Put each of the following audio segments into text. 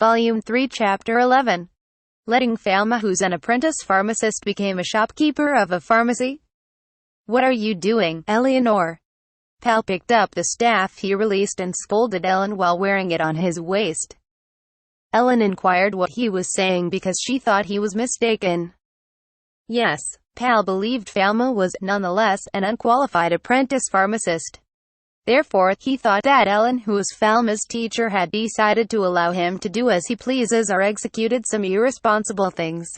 Volume 3 Chapter 11. Letting Falma, who's an apprentice pharmacist, became a shopkeeper of a pharmacy. What are you doing, Eleanor? Pal picked up the staff he released and scolded Ellen while wearing it on his waist. Ellen inquired what he was saying because she thought he was mistaken. Yes, Pal believed Falma was, nonetheless, an unqualified apprentice pharmacist. Therefore, he thought that Ellen, who was Falma's teacher, had decided to allow him to do as he pleases or executed some irresponsible things.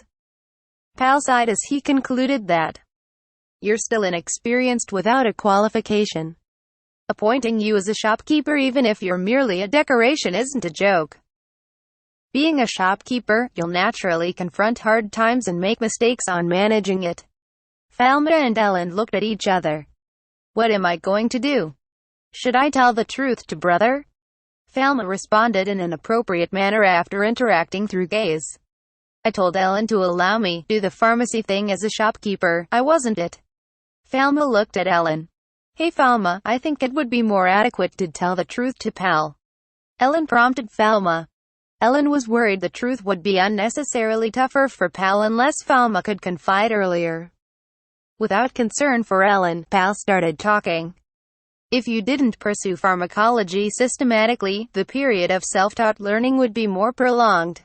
Pal sighed as he concluded that you're still inexperienced without a qualification. Appointing you as a shopkeeper, even if you're merely a decoration, isn't a joke. Being a shopkeeper, you'll naturally confront hard times and make mistakes on managing it. Falma and Ellen looked at each other. What am I going to do? Should I tell the truth to brother? Falma responded in an appropriate manner after interacting through gaze. I told Ellen to allow me to do the pharmacy thing as a shopkeeper. I wasn't it. Falma looked at Ellen. Hey Falma, I think it would be more adequate to tell the truth to Pal. Ellen prompted Falma. Ellen was worried the truth would be unnecessarily tougher for Pal unless Falma could confide earlier. Without concern for Ellen, Pal started talking. If you didn't pursue pharmacology systematically, the period of self-taught learning would be more prolonged.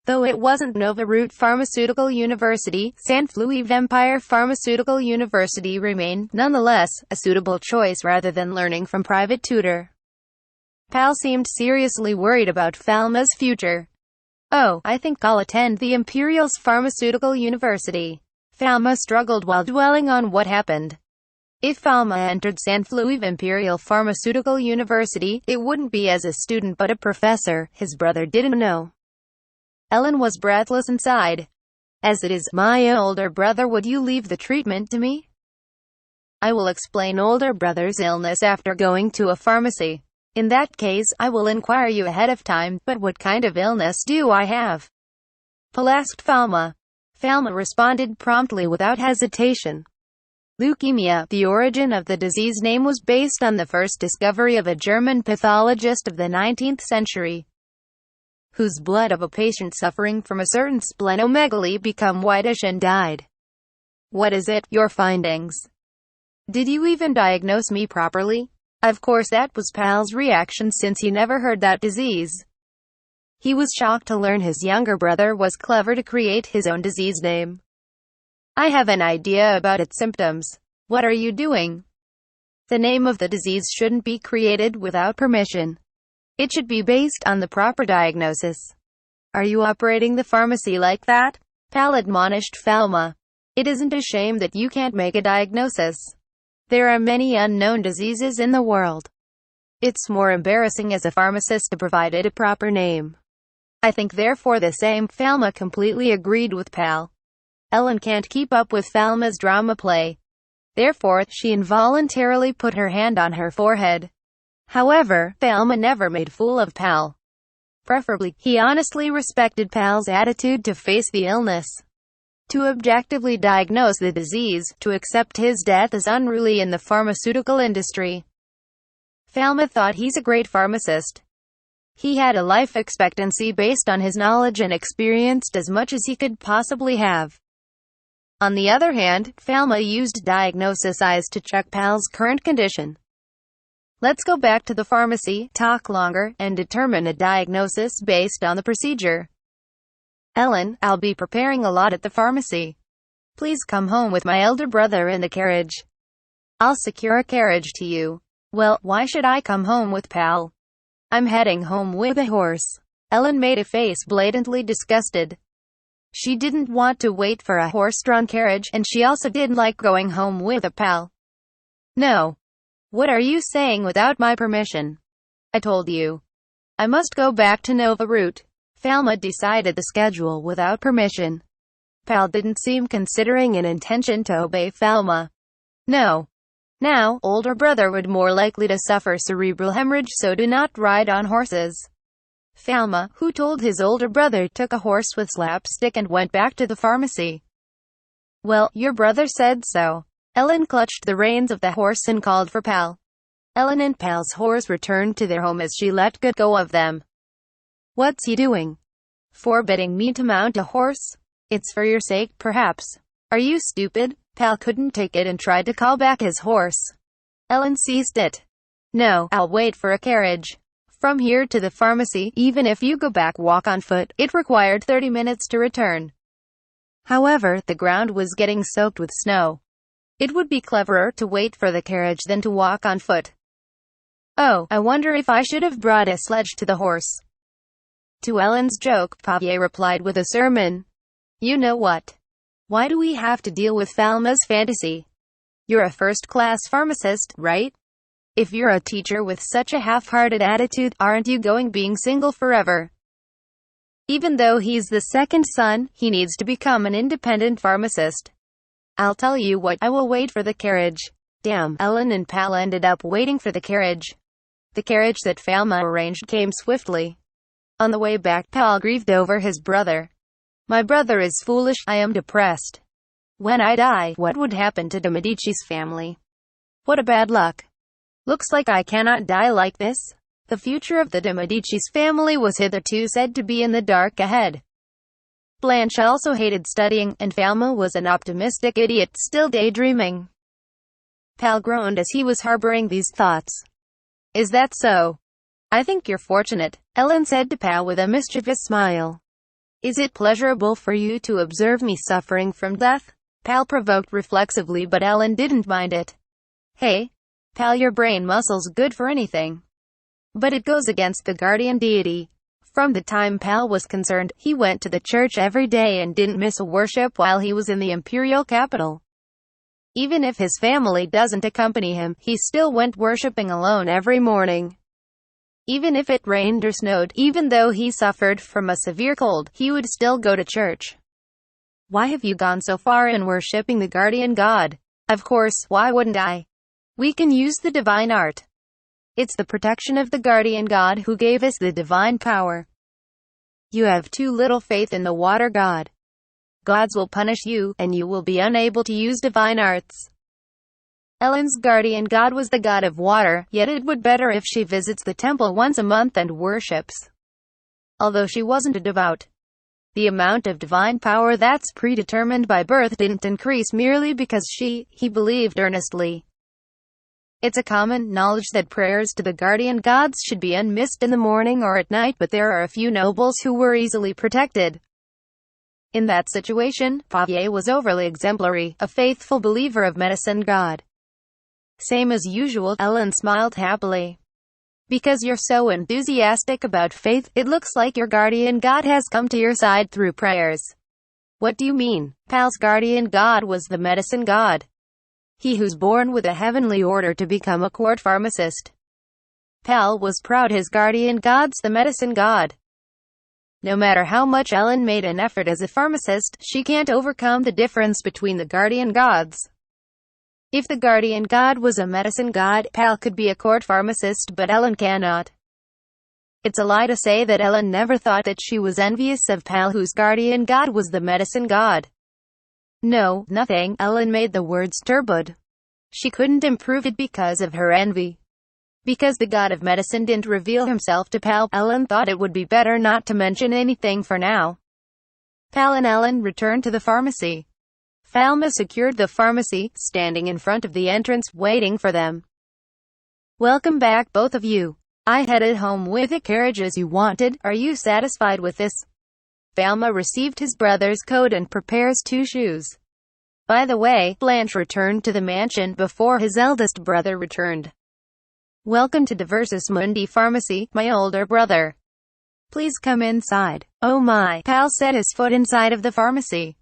Though it wasn't Nova Root Pharmaceutical University, San Felipe Empire Pharmaceutical University remained, nonetheless, a suitable choice rather than learning from private tutor. Pal seemed seriously worried about Falma's future. Oh, I think I'll attend the Imperial's Pharmaceutical University. Falma struggled while dwelling on what happened. If Falma entered San Felipe Imperial Pharmaceutical University, it wouldn't be as a student but a professor. His brother didn't know. Ellen was breathless inside. As it is, my older brother, would you leave the treatment to me? I will explain older brother's illness after going to a pharmacy. In that case, I will inquire you ahead of time. But what kind of illness do I have? Pal asked Falma. Falma responded promptly without hesitation. Leukemia. The origin of the disease name was based on the first discovery of a German pathologist of the 19th century, whose blood of a patient suffering from a certain splenomegaly became whitish and died. What is it, your findings? Did you even diagnose me properly? Of course, that was Pal's reaction since he never heard that disease. He was shocked to learn his younger brother was clever to create his own disease name. I have an idea about its symptoms. What are you doing? The name of the disease shouldn't be created without permission. It should be based on the proper diagnosis. Are you operating the pharmacy like that? Pal admonished Falma. It isn't a shame that you can't make a diagnosis. There are many unknown diseases in the world. It's more embarrassing as a pharmacist to provide it a proper name. I think therefore the same. Falma completely agreed with Pal. Ellen can't keep up with Falma's drama play. Therefore, she involuntarily put her hand on her forehead. However, Falma never made fool of Pal. Preferably, he honestly respected Pal's attitude to face the illness. To objectively diagnose the disease, to accept his death as unruly in the pharmaceutical industry. Falma thought he's a great pharmacist. He had a life expectancy based on his knowledge and experienced as much as he could possibly have. On the other hand, Falma used diagnosis eyes to check Pal's current condition. Let's go back to the pharmacy, talk longer, and determine a diagnosis based on the procedure. Ellen, I'll be preparing a lot at the pharmacy. Please come home with my elder brother in the carriage. I'll secure a carriage to you. Well, why should I come home with Pal? I'm heading home with a horse. Ellen made a face blatantly disgusted. She didn't want to wait for a horse-drawn carriage, and she also didn't like going home with a pal. No. What are you saying without my permission? I told you. I must go back to Nova Root. Falma decided the schedule without permission. Pal didn't seem considering an intention to obey Falma. No. Now, older brother would more likely to suffer cerebral hemorrhage, so do not ride on horses. Falma, who told his older brother, took a horse with slapstick and went back to the pharmacy. Well, your brother said so. Ellen clutched the reins of the horse and called for Pal. Ellen and Pal's horse returned to their home as she let go of them. What's he doing? Forbidding me to mount a horse? It's for your sake, perhaps. Are you stupid? Pal couldn't take it and tried to call back his horse. Ellen seized it. No, I'll wait for a carriage. From here to the pharmacy, even if you go back walk on foot, it required 30 minutes to return. However, the ground was getting soaked with snow. It would be cleverer to wait for the carriage than to walk on foot. Oh, I wonder if I should have brought a sledge to the horse. To Ellen's joke, Pavier replied with a sermon. You know what? Why do we have to deal with Falma's fantasy? You're a first-class pharmacist, right? If you're a teacher with such a half-hearted attitude, aren't you going being single forever? Even though he's the second son, he needs to become an independent pharmacist. I'll tell you what, I will wait for the carriage. Damn, Ellen and Pal ended up waiting for the carriage. The carriage that Falma arranged came swiftly. On the way back, Pal grieved over his brother. My brother is foolish, I am depressed. When I die, what would happen to the Medici's family? What a bad luck. Looks like I cannot die like this. The future of the de Medici's family was hitherto said to be in the dark ahead. Blanche also hated studying, and Falma was an optimistic idiot still daydreaming. Pal groaned as he was harboring these thoughts. Is that so? I think you're fortunate, Ellen said to Pal with a mischievous smile. Is it pleasurable for you to observe me suffering from death? Pal provoked reflexively, but Ellen didn't mind it. Hey, Pal, your brain muscle's good for anything. But it goes against the guardian deity. From the time Pal was concerned, he went to the church every day and didn't miss a worship while he was in the imperial capital. Even if his family doesn't accompany him, he still went worshipping alone every morning. Even if it rained or snowed, even though he suffered from a severe cold, he would still go to church. Why have you gone so far in worshipping the guardian god? Of course, why wouldn't I? We can use the divine art. It's the protection of the guardian god who gave us the divine power. You have too little faith in the water god. Gods will punish you, and you will be unable to use divine arts. Ellen's guardian god was the god of water, yet it would better if she visits the temple once a month and worships. Although she wasn't a devout, the amount of divine power that's predetermined by birth didn't increase merely because he believed earnestly. It's a common knowledge that prayers to the guardian gods should be unmissed in the morning or at night, but there are a few nobles who were easily protected. In that situation, Pavier was overly exemplary, a faithful believer of medicine god. Same as usual, Ellen smiled happily. Because you're so enthusiastic about faith, it looks like your guardian god has come to your side through prayers. What do you mean? Pal's guardian god was the medicine god. He who's born with a heavenly order to become a court pharmacist. Pal was proud his guardian god's the medicine god. No matter how much Ellen made an effort as a pharmacist, she can't overcome the difference between the guardian gods. If the guardian god was a medicine god, Pal could be a court pharmacist, but Ellen cannot. It's a lie to say that Ellen never thought that she was envious of Pal, whose guardian god was the medicine god. No, nothing. Ellen made the words turbid. She couldn't improve it because of her envy. Because the god of medicine didn't reveal himself to Pal, Ellen thought it would be better not to mention anything for now. Pal and Ellen returned to the pharmacy. Falma secured the pharmacy, standing in front of the entrance, waiting for them. Welcome back, both of you. I headed home with a carriage as you wanted. Are you satisfied with this? Falma received his brother's coat and prepares 2 shoes. By the way, Blanche returned to the mansion before his eldest brother returned. Welcome to Diversus Mundi Pharmacy, my older brother. Please come inside. Oh my. Pal set his foot inside of the pharmacy.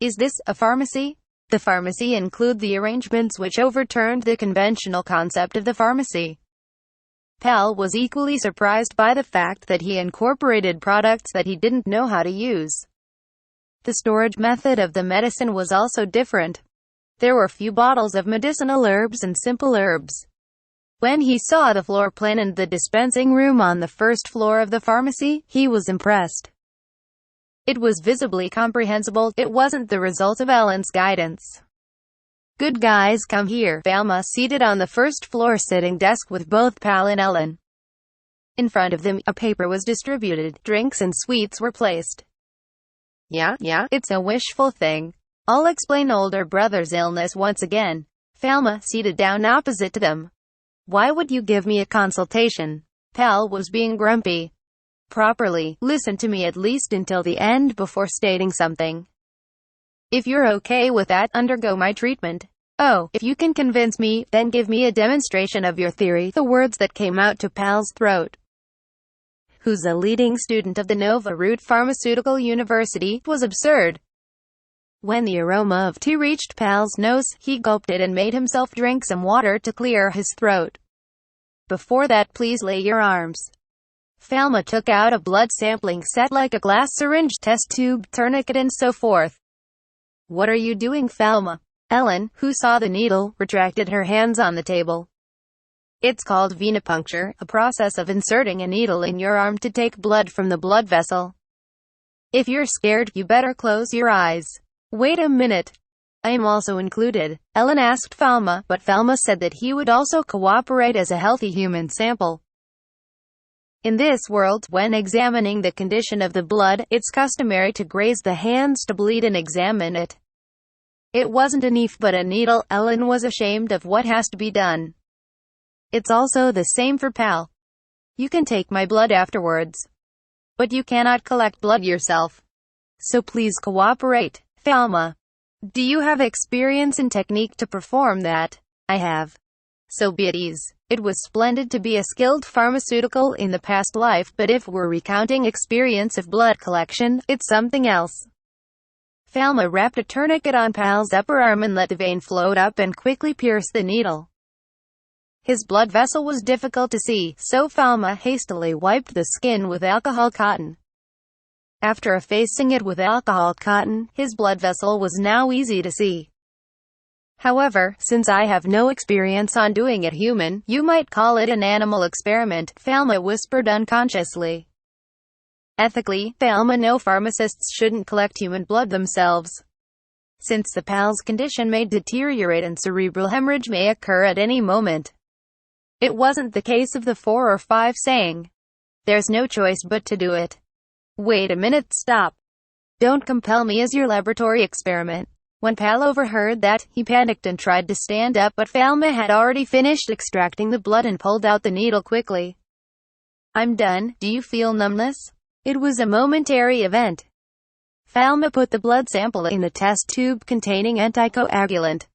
Is this a pharmacy? The pharmacy include the arrangements which overturned the conventional concept of the pharmacy. Pal was equally surprised by the fact that he incorporated products that he didn't know how to use. The storage method of the medicine was also different. There were few bottles of medicinal herbs and simple herbs. When he saw the floor plan and the dispensing room on the first floor of the pharmacy, he was impressed. It was visibly comprehensible. It wasn't the result of Ellen's guidance. Good guys, come here. Falma seated on the first floor sitting desk with both Pal and Ellen. In front of them, a paper was distributed, drinks and sweets were placed. Yeah, it's a wishful thing. I'll explain older brother's illness once again. Falma, seated down opposite to them. Why would you give me a consultation? Pal was being grumpy. Properly, listen to me at least until the end before stating something. If you're okay with that, undergo my treatment. Oh, if you can convince me, then give me a demonstration of your theory. The words that came out to Pal's throat, who's a leading student of the Nova Root Pharmaceutical University, was absurd. When the aroma of tea reached Pal's nose, he gulped it and made himself drink some water to clear his throat. Before that, please lay your arms. Falma took out a blood sampling set like a glass syringe, test tube, tourniquet and so forth. What are you doing, Falma? Ellen, who saw the needle, retracted her hands on the table. It's called venipuncture, a process of inserting a needle in your arm to take blood from the blood vessel. If you're scared, you better close your eyes. Wait a minute. I am also included, Ellen asked Falma, but Falma said that he would also cooperate as a healthy human sample. In this world, when examining the condition of the blood, it's customary to graze the hands to bleed and examine it. It wasn't a knife but a needle. Ellen was ashamed of what has to be done. It's also the same for Pal. You can take my blood afterwards, but you cannot collect blood yourself. So please cooperate. Falma, do you have experience and technique to perform that? I have. So be at ease. It was splendid to be a skilled pharmaceutical in the past life, but if we're recounting experience of blood collection, it's something else. Falma wrapped a tourniquet on Pal's upper arm and let the vein float up and quickly pierce the needle. His blood vessel was difficult to see, so Falma hastily wiped the skin with alcohol cotton. After effacing it with alcohol cotton, his blood vessel was now easy to see. However, since I have no experience on doing it human, you might call it an animal experiment, Falma whispered unconsciously. Ethically, Falma, no pharmacists shouldn't collect human blood themselves, since the Pal's condition may deteriorate and cerebral hemorrhage may occur at any moment. It wasn't the case of the 4 or 5 saying, there's no choice but to do it. Wait a minute, stop. Don't compel me as your laboratory experiment. When Pal overheard that, he panicked and tried to stand up, but Falma had already finished extracting the blood and pulled out the needle quickly. I'm done. Do you feel numbness? It was a momentary event. Falma put the blood sample in the test tube containing anticoagulant.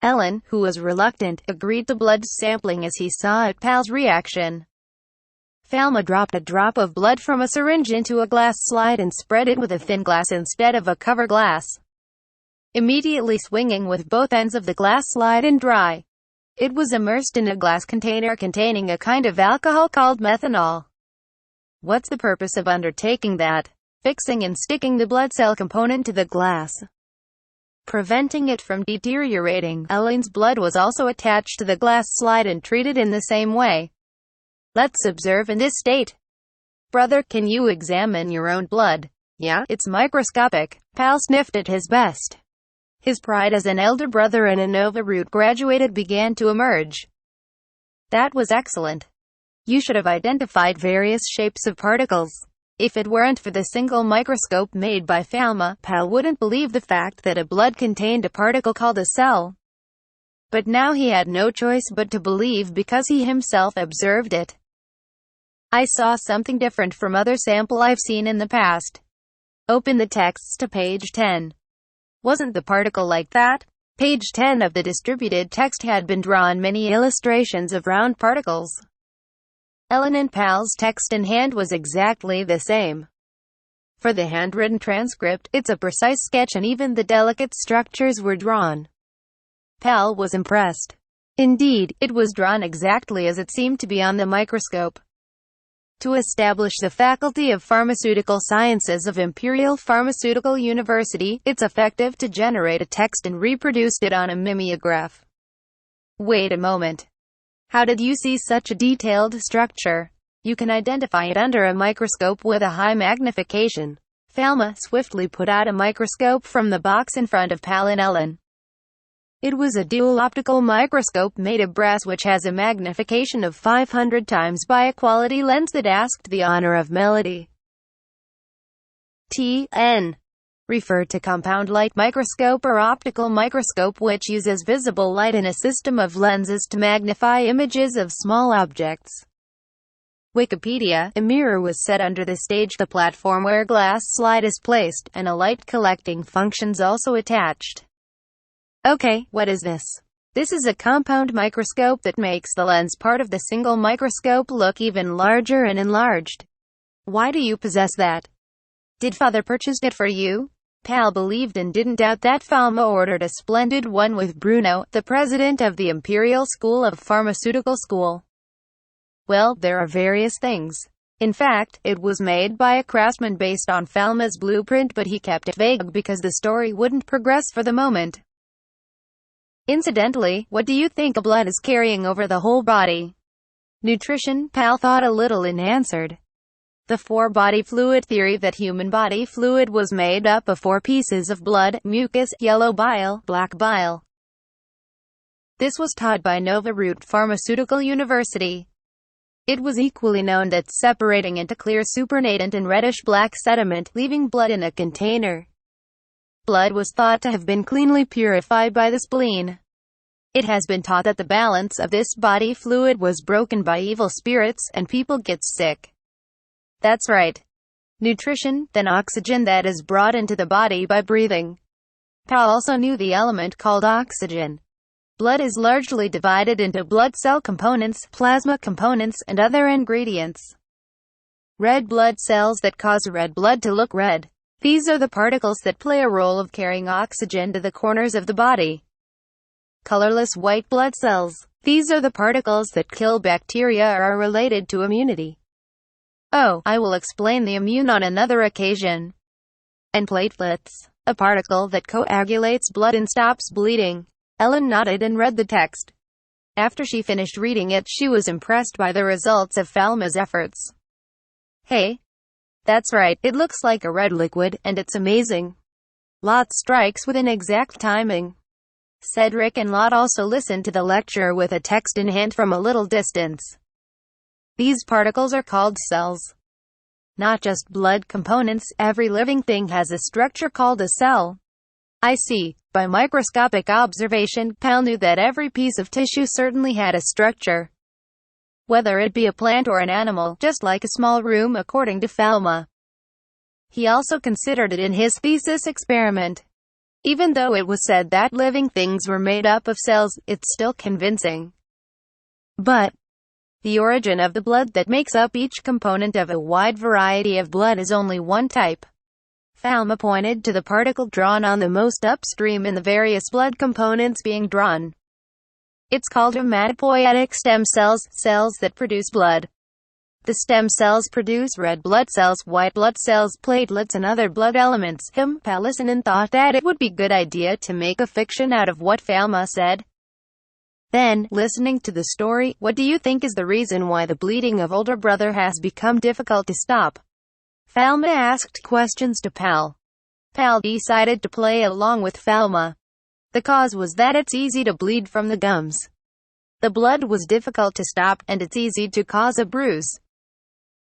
Ellen, who was reluctant, agreed to blood sampling as he saw at Pal's reaction. Falma dropped a drop of blood from a syringe into a glass slide and spread it with a thin glass instead of a cover glass, immediately swinging with both ends of the glass slide and dry. It was immersed in a glass container containing a kind of alcohol called methanol. What's the purpose of undertaking that? Fixing and sticking the blood cell component to the glass, preventing it from deteriorating. Ellen's blood was also attached to the glass slide and treated in the same way. Let's observe in this state. Brother, can you examine your own blood? Yeah, it's microscopic. Pal sniffed at his best. His pride as an elder brother and a Nova Root graduated began to emerge. That was excellent. You should have identified various shapes of particles. If it weren't for the single microscope made by Falma, Pal wouldn't believe the fact that a blood contained a particle called a cell. But now he had no choice but to believe because he himself observed it. I saw something different from other sample I've seen in the past. Open the texts to page 10. Wasn't the particle like that? Page 10 of the distributed text had been drawn many illustrations of round particles. Ellen and Pal's text in hand was exactly the same. For the handwritten transcript, it's a precise sketch and even the delicate structures were drawn. Pal was impressed. Indeed, it was drawn exactly as it seemed to be on the microscope. To establish the Faculty of Pharmaceutical Sciences of Imperial Pharmaceutical University, it's effective to generate a text and reproduce it on a mimeograph. Wait a moment. How did you see such a detailed structure? You can identify it under a microscope with a high magnification. Falma swiftly put out a microscope from the box in front of Pal and Ellen. It was a dual optical microscope made of brass which has a magnification of 500 times by a quality lens that asked the honor of Melody. TN referred to compound light microscope or optical microscope, which uses visible light in a system of lenses to magnify images of small objects. Wikipedia, a mirror was set under the stage, the platform where glass slide is placed, and a light collecting function's also attached. Okay, what is this? This is a compound microscope that makes the lens part of the single microscope look even larger and enlarged. Why do you possess that? Did father purchase it for you? Pal believed and didn't doubt that Falma ordered a splendid one with Bruno, the president of the Imperial School of Pharmaceutical School. Well, there are various things. In fact, it was made by a craftsman based on Falma's blueprint, but he kept it vague because the story wouldn't progress for the moment. Incidentally, what do you think blood is carrying over the whole body? Nutrition, Pal thought a little and answered. The four-body fluid theory, that human body fluid was made up of 4 pieces of blood, mucus, yellow bile, black bile. This was taught by Nova Root Pharmaceutical University. It was equally known that separating into clear supernatant and reddish-black sediment, leaving blood in a container. Blood was thought to have been cleanly purified by the spleen. It has been taught that the balance of this body fluid was broken by evil spirits, and people get sick. That's right. Nutrition, then oxygen that is brought into the body by breathing. Pal also knew the element called oxygen. Blood is largely divided into blood cell components, plasma components, and other ingredients. Red blood cells that cause red blood to look red. These are the particles that play a role of carrying oxygen to the corners of the body. Colorless white blood cells. These are the particles that kill bacteria or are related to immunity. Oh, I will explain the immune on another occasion. And platelets. A particle that coagulates blood and stops bleeding. Ellen nodded and read the text. After she finished reading it, she was impressed by the results of Falma's efforts. Hey. That's right, it looks like a red liquid, and it's amazing. Lot strikes with an exact timing. Cedric and Lot also listened to the lecture with a text in hand from a little distance. These particles are called cells. Not just blood components, every living thing has a structure called a cell. I see. By microscopic observation, Pal knew that every piece of tissue certainly had a structure. Whether it be a plant or an animal, just like a small room according to Falma. He also considered it in his thesis experiment. Even though it was said that living things were made up of cells, it's still convincing. But the origin of the blood that makes up each component of a wide variety of blood is only one type. Falma pointed to the particle drawn on the most upstream in the various blood components being drawn. It's called hematopoietic stem cells, cells that produce blood. The stem cells produce red blood cells, white blood cells, platelets, and other blood elements. Pal listened and thought that it would be a good idea to make a fiction out of what Falma said. Then, listening to the story, what do you think is the reason why the bleeding of older brother has become difficult to stop? Falma asked questions to Pal. Pal decided to play along with Falma. The cause was that it's easy to bleed from the gums. The blood was difficult to stop, and it's easy to cause a bruise.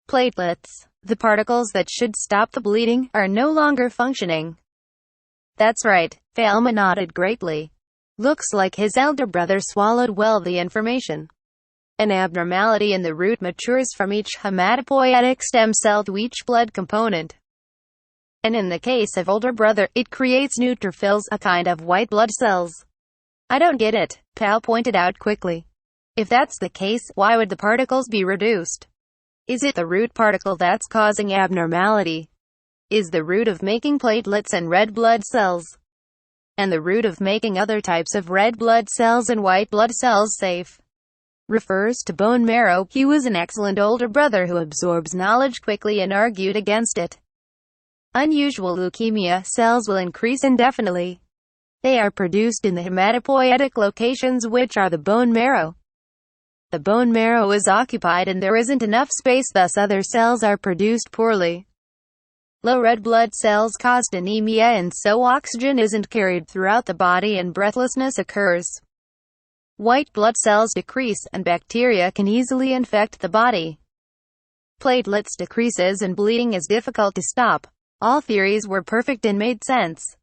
Platelets, the particles that should stop the bleeding, are no longer functioning. That's right. Falma nodded greatly. Looks like his elder brother swallowed well the information. An abnormality in the root matures from each hematopoietic stem cell to each blood component. And in the case of older brother, it creates neutrophils, a kind of white blood cells. I don't get it, Pal pointed out quickly. If that's the case, why would the particles be reduced? Is it the root particle that's causing abnormality? Is the root of making platelets and red blood cells, and the root of making other types of red blood cells and white blood cells safe? Refers to bone marrow. He was an excellent older brother who absorbs knowledge quickly and argued against it. Unusual leukemia cells will increase indefinitely. They are produced in the hematopoietic locations, which are the bone marrow. The bone marrow is occupied and there isn't enough space, thus other cells are produced poorly. Low red blood cells cause anemia, and so oxygen isn't carried throughout the body and breathlessness occurs. White blood cells decrease, and bacteria can easily infect the body. Platelets decreases and bleeding is difficult to stop. All theories were perfect and made sense.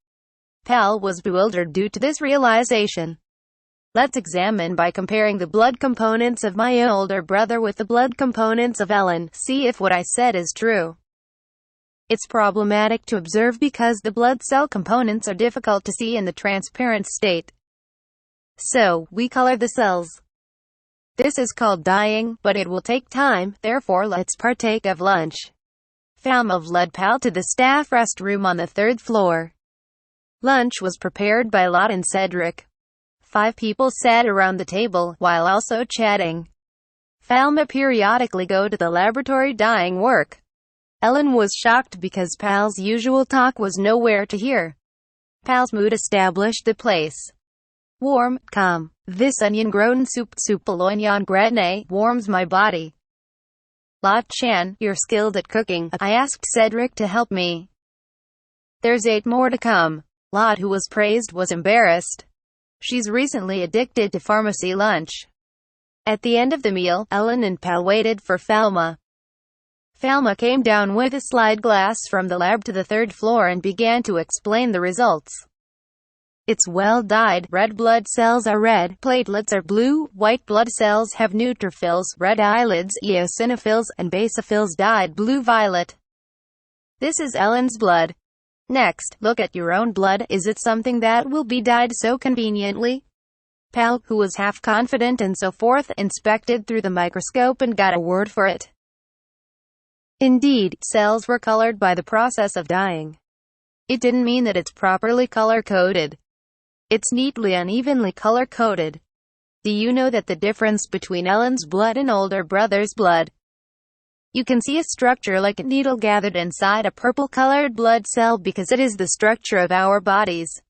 Pal was bewildered due to this realization. Let's examine by comparing the blood components of my older brother with the blood components of Ellen. See if what I said is true. It's problematic to observe because the blood cell components are difficult to see in the transparent state. So, we color the cells. This is called dyeing, but it will take time, therefore let's partake of lunch. Falmouth led Pal to the staff restroom on the 3rd floor. Lunch was prepared by Lot and Cedric. 5 people sat around the table, while also chatting. Falmouth periodically go to the laboratory dyeing work. Ellen was shocked because Pal's usual talk was nowhere to hear. Pal's mood established the place. Warm, calm. This onion-grown soup l'oignon gratin, warms my body. Lot Chan, you're skilled at cooking. I asked Cedric to help me. There's 8 more to come. Lot, who was praised, was embarrassed. She's recently addicted to pharmacy lunch. At the end of the meal, Ellen and Pal waited for Falmouth. Falmouth came down with a slide glass from the lab to the 3rd floor and began to explain the results. It's well dyed. Red blood cells are red, platelets are blue, white blood cells have neutrophils, red eyelids, eosinophils, and basophils dyed blue-violet. This is Ellen's blood. Next, look at your own blood. Is it something that will be dyed so conveniently? Pal, who was half confident and so forth, inspected through the microscope and got a word for it. Indeed, cells were colored by the process of dyeing. It didn't mean that it's properly color-coded. It's neatly unevenly color-coded. Do you know that the difference between Ellen's blood and older brother's blood? You can see a structure like a needle gathered inside a purple-colored blood cell because it is the structure of our bodies,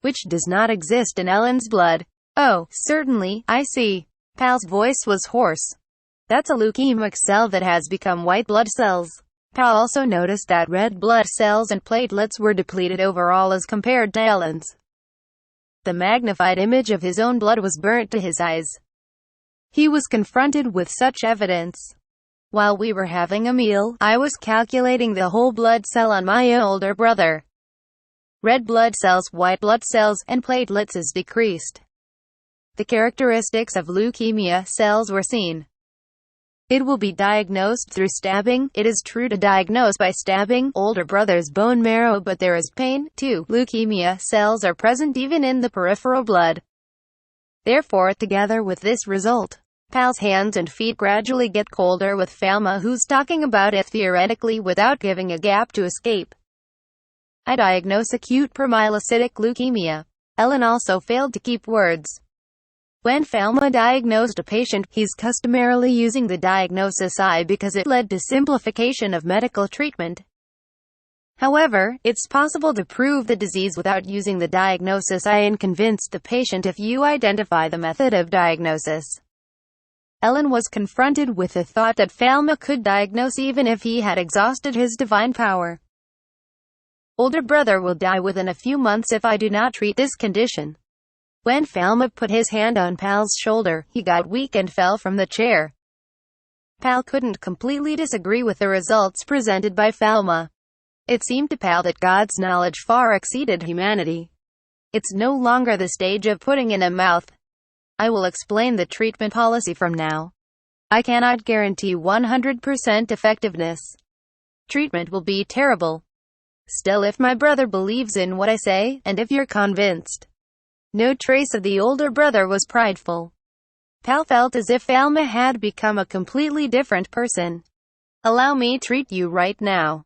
which does not exist in Ellen's blood. Oh, certainly, I see. Pal's voice was hoarse. That's a leukemic cell that has become white blood cells. Pal also noticed that red blood cells and platelets were depleted overall as compared to Ellen's. The magnified image of his own blood was burnt to his eyes. He was confronted with such evidence. While we were having a meal, I was calculating the whole blood cell on my older brother. Red blood cells, white blood cells, and platelets is decreased. The characteristics of leukemia cells were seen. It will be diagnosed through stabbing. It is true to diagnose by stabbing older brother's bone marrow, but there is pain, too. Leukemia cells are present even in the peripheral blood. Therefore, together with this result, Pal's hands and feet gradually get colder with Falmouth, who's talking about it theoretically without giving a gap to escape. I diagnose acute promyelocytic leukemia. Ellen also failed to keep words. When Falmouth diagnosed a patient, he's customarily using the diagnosis I because it led to simplification of medical treatment. However, it's possible to prove the disease without using the diagnosis I and convince the patient if you identify the method of diagnosis. Ellen was confronted with the thought that Falmouth could diagnose even if he had exhausted his divine power. Older brother will die within a few months if I do not treat this condition. When Falmouth put his hand on Pal's shoulder, he got weak and fell from the chair. Pal couldn't completely disagree with the results presented by Falmouth. It seemed to Pal that God's knowledge far exceeded humanity. It's no longer the stage of putting in a mouth. I will explain the treatment policy from now. I cannot guarantee 100% effectiveness. Treatment will be terrible. Still, if my brother believes in what I say, and if you're convinced. No trace of the older brother was prideful. Pal felt as if Falmouth had become a completely different person. Allow me to treat you right now.